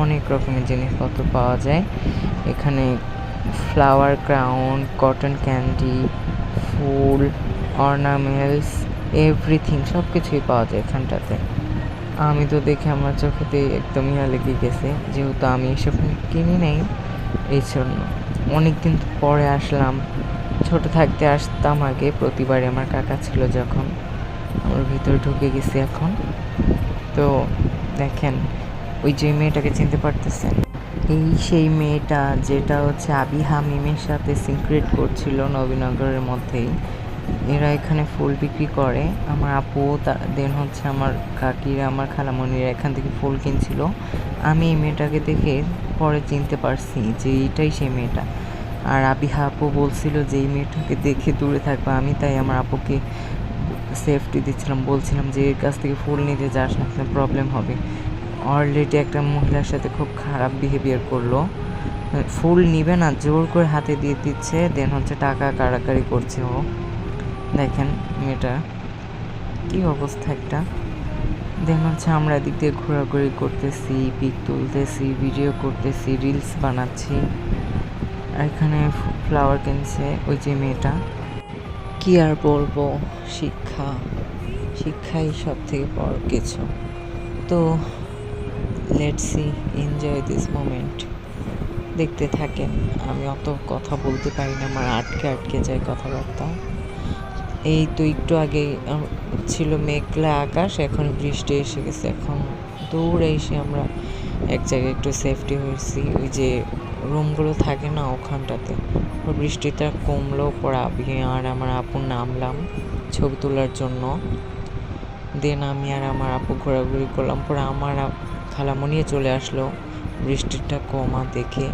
অনেক রকমের জিনিসপত্র পাওয়া যায়। এখানে ফ্লাওয়ার ক্রাউন, কটন ক্যান্ডি, ফুল, অর্নামেন্টস, এভরিথিং সব কিছুই পাওয়া যায় এখানটাতে। আমি তো দেখে আমার চোখেতে একদম ইয়া লেগে গেছে, যেহেতু আমি এসব কিনি নাই এই জন্য। অনেকদিন পরে আসলাম। ছোট থাকতে আসতাম আগে প্রতিবারই, আমার কাকা ছিল যখন। আমার ভিতরে ঢুকে গেছি এখন। তো দেখেন, ওই যে মেয়েটাকে চিনতে পারতেছেন, এই সেই মেয়েটা যেটা হচ্ছে আবি হামিমের সাথে সিক্রেট করছিল নবীনগরের মধ্যেই। এরা এখানে ফুল বিক্রি করে। আমার আপু দেন হচ্ছে আমার কাকিরা, আমার খালামণিরা এখান থেকে ফুল কিনছিল। আমি এই মেয়েটাকে দেখে পরে চিনতে পারছি যে এইটাই সেই মেয়েটা। আর আবিহা আপু বলছিল যে এই মেয়েটাকে দেখে দূরে থাকবে, আমি তাই আমার আপুকে সেফটি দিচ্ছিলাম, বলছিলাম যে এর কাছ থেকে ফুল নিতে যাস না, প্রবলেম হবে। অলরেডি একটা মহিলার সাথে খুব খারাপ বিহেভিয়ার করলো, ফুল নিবে না, জোর করে হাতে দিয়ে দিচ্ছে, দেন হচ্ছে টাকা কাড়াকাড়ি করছে ও। দেখেন মেয়েটা কি অবস্থা একটা। দেন হচ্ছে আমরা এদিক দিয়ে ঘোরাঘুরি করতেছি, পিক তুলতেছি, ভিডিও করতেছি, রিলস বানাচ্ছি। আর এখানে ফ্লাওয়ার কিনছে ওই যে মেয়েটা। কি আর বলবো, শিক্ষাই সব থেকে বড় কিছু। তো let's see, enjoy this moment. দেখতে থাকেন। আমি অত কথা বলতে পারি না, আমার আটকে যায় কথাবার্তা। এই তো একটু আগে ছিল মেঘলা আকাশ, এখন বৃষ্টি এসে গেছে। এখন দৌড়ে এসে আমরা এক জায়গায় একটু সেফটি হয়েছি, ওই যে রুমগুলো থাকে না ওখানটাতে। বৃষ্টিটা কমলো, পরে আমি আর আমার আপু নামলাম ছবি তোলার জন্য। দেন আমি আর আমার আপু ঘোরাঘুরি করলাম, পরে আমার খালামণিও চলে আসলো বৃষ্টিটা কমা দেখে।